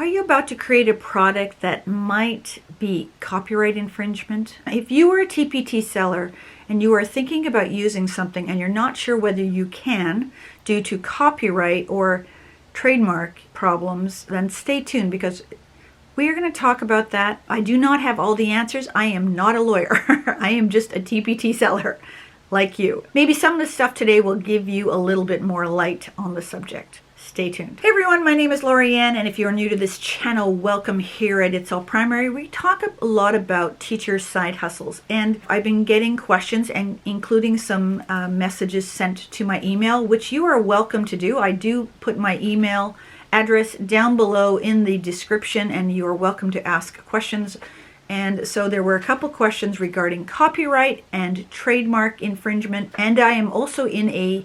Are you about to create a product that might be copyright infringement? If you are a TPT seller and you are thinking about using something and you're not sure whether you can due to copyright or trademark problems, then stay tuned because we are going to talk about that. I do not have all the answers. I am not a lawyer. I am just a TPT seller like you. Maybe some of the stuff today will give you a little bit more light on the subject. Stay tuned. Hey everyone, my name is Lorianne, and if you're new to this channel, welcome here at It's All Primary. We talk a lot about teachers' side hustles, and I've been getting questions and including some messages sent to my email, which you are welcome to do. I do put my email address down below in the description, and you are welcome to ask questions. And so there were a couple questions regarding copyright and trademark infringement, and I am also in a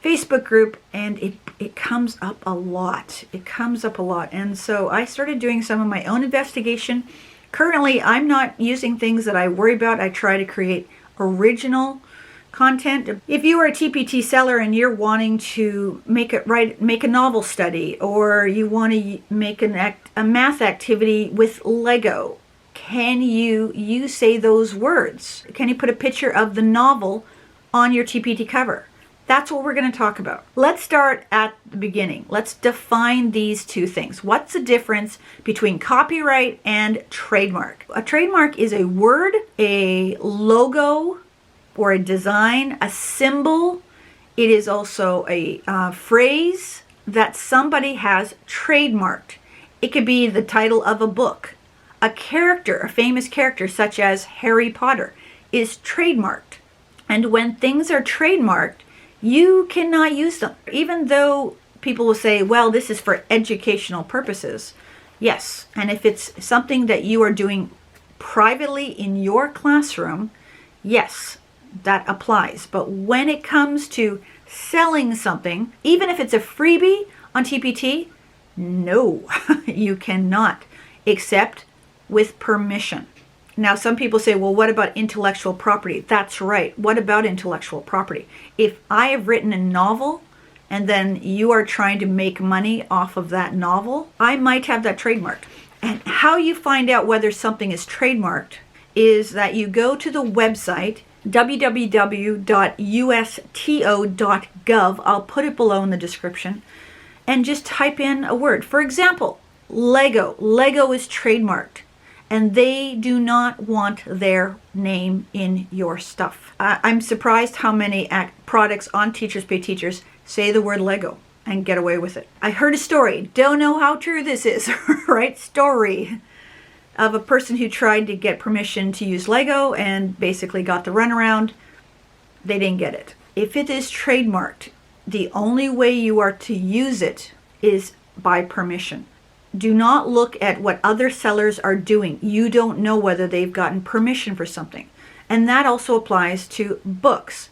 Facebook group, and it comes up a lot. It comes up a lot. And so I started doing some of my own investigation. Currently, I'm not using things that I worry about. I try to create original content. If you are a TPT seller and you're wanting to make a novel study, or you want to make a math activity with Lego, can you say those words? Can you put a picture of the novel on your TPT cover? That's what we're going to talk about. Let's start at the beginning. Let's define these two things. What's the difference between copyright and trademark? A trademark is a word, a logo, or a design, a symbol. It is also a phrase that somebody has trademarked. It could be the title of a book. A character, a famous character such as Harry Potter, is trademarked. And when things are trademarked, you cannot use them. Even though people will say, well, this is for educational purposes. Yes, and if it's something that you are doing privately in your classroom, yes, that applies. But when it comes to selling something, even if it's a freebie on TPT, no, you cannot, except with permission. Now, some people say, well, what about intellectual property? That's right. What about intellectual property? If I have written a novel and then you are trying to make money off of that novel, I might have that trademarked. And how you find out whether something is trademarked is that you go to the website, www.usto.gov. I'll put it below in the description, and just type in a word. For example, Lego. Lego is trademarked, and they do not want their name in your stuff. I'm surprised how many products on Teachers Pay Teachers say the word Lego and get away with it. I heard a story, don't know how true this is, right? Story of a person who tried to get permission to use Lego and basically got the runaround. They didn't get it. If it is trademarked, the only way you are to use it is by permission. Do not look at what other sellers are doing. You don't know whether they've gotten permission for something. And that also applies to books.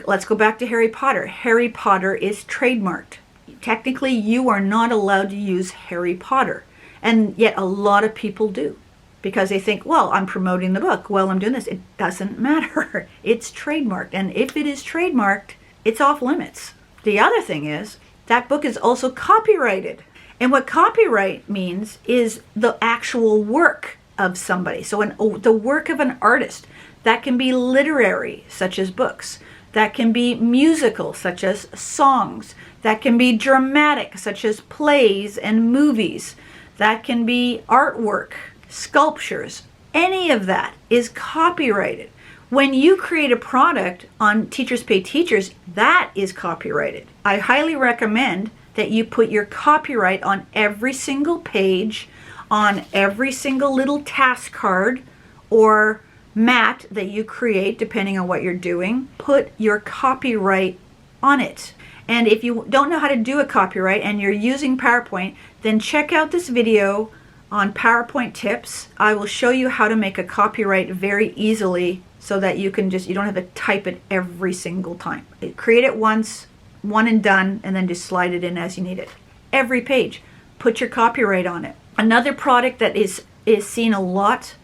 Let's go back to Harry Potter. Harry Potter is trademarked. Technically, you are not allowed to use Harry Potter. And yet a lot of people do, because they think, well, I'm promoting the book. Well, I'm doing this. It doesn't matter. It's trademarked. And if it is trademarked, it's off limits. The other thing is that book is also copyrighted. And what copyright means is the actual work of somebody. So the work of an artist. That can be literary, such as books. That can be musical, such as songs. That can be dramatic, such as plays and movies. That can be artwork, sculptures. Any of that is copyrighted. When you create a product on Teachers Pay Teachers, that is copyrighted. I highly recommend that you put your copyright on every single page, on every single little task card or mat that you create, depending on what you're doing. Put your copyright on it. And if you don't know how to do a copyright and you're using PowerPoint, then check out this video on PowerPoint tips. I will show you how to make a copyright very easily so that you don't have to type it every single time. Create it once, one and done, and then just slide it in as you need it. Every page, put your copyright on it. Another product that is seen a lot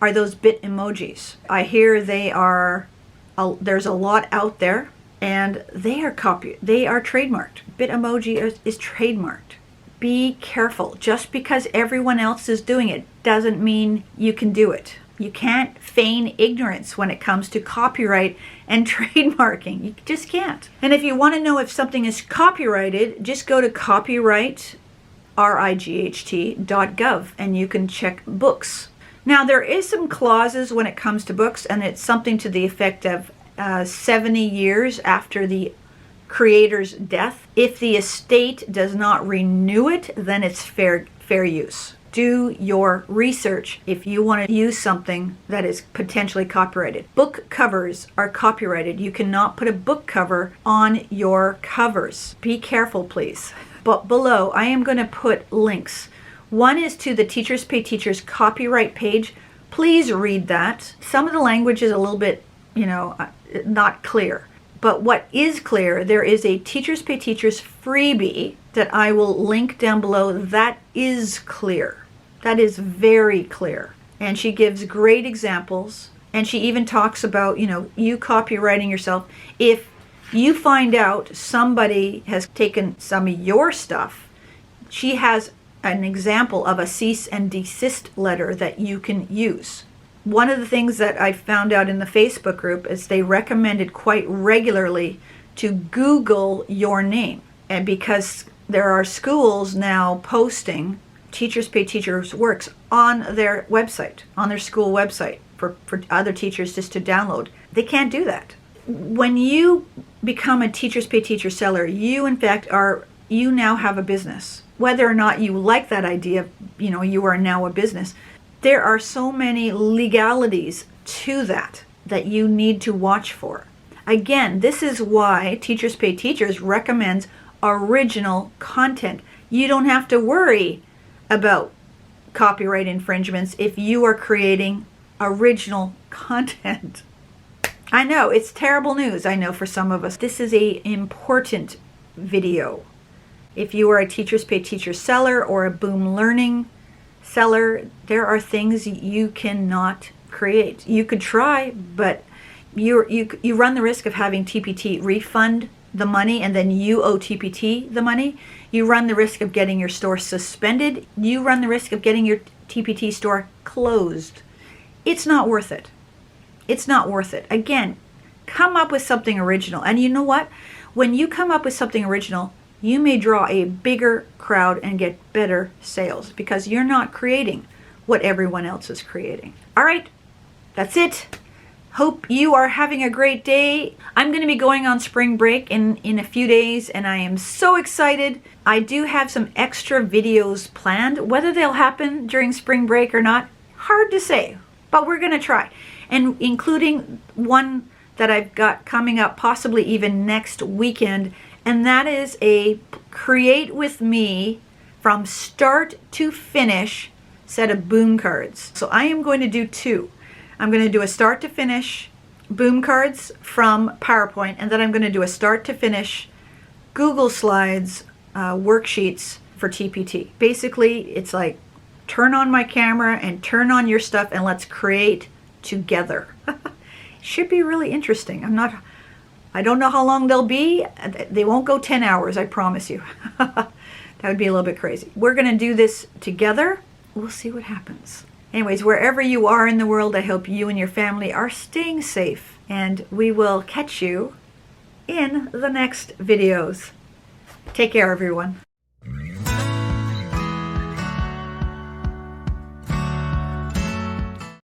are those bit emojis. I hear there's a lot out there, and they are trademarked. Bit emoji is trademarked. Be careful. Just because everyone else is doing it doesn't mean you can do it. You can't feign ignorance when it comes to copyright and trademarking. You just can't. And if you want to know if something is copyrighted, just go to copyright.gov and you can check books. Now, there is some clauses when it comes to books, and it's something to the effect of 70 years after the creator's death. If the estate does not renew it, then it's fair use. Do your research if you want to use something that is potentially copyrighted. Book covers are copyrighted. You cannot put a book cover on your covers. Be careful, please. But below, I am going to put links. One is to the Teachers Pay Teachers copyright page. Please read that. Some of the language is a little bit, not clear. But what is clear, there is a Teachers Pay Teachers freebie that I will link down below. That is clear. That is very clear. And she gives great examples. And she even talks about, you copywriting yourself. If you find out somebody has taken some of your stuff, she has an example of a cease and desist letter that you can use. One of the things that I found out in the Facebook group is they recommended quite regularly to Google your name. And because there are schools now posting Teachers Pay Teachers works on their website, on their school website for other teachers just to download. They can't do that. When you become a Teachers Pay Teacher seller, you now have a business. Whether or not you like that idea, you are now a business. There are so many legalities to that you need to watch for. Again, this is why Teachers Pay Teachers recommends original content. You don't have to worry about copyright infringements if you are creating original content. I know, it's terrible news, I know, for some of us. This is an important video. If you are a Teachers Pay Teachers seller or a Boom Learning seller, there are things you cannot create. You could try, but you run the risk of having TPT refund the money and then you owe TPT the money. You run the risk of getting your store suspended. You run the risk of getting your TPT store closed. It's not worth it. It's not worth it. Again, come up with something original. And you know what? When you come up with something original, you may draw a bigger crowd and get better sales because you're not creating what everyone else is creating. All right, that's it. Hope you are having a great day. I'm going to be going on spring break in a few days, and I am so excited. I do have some extra videos planned. Whether they'll happen during spring break or not, hard to say, but we're going to try. And including one that I've got coming up possibly even next weekend, and that is a create with me from start to finish set of boom cards. So I am going to do two. I'm going to do a start to finish boom cards from PowerPoint, and then I'm going to do a start to finish Google Slides worksheets for TPT. Basically, it's like turn on my camera and turn on your stuff and let's create together. Should be really interesting. I don't know how long they'll be. They won't go 10 hours, I promise you. That would be a little bit crazy. We're going to do this together. We'll see what happens. Anyways, wherever you are in the world, I hope you and your family are staying safe. And we will catch you in the next videos. Take care, everyone.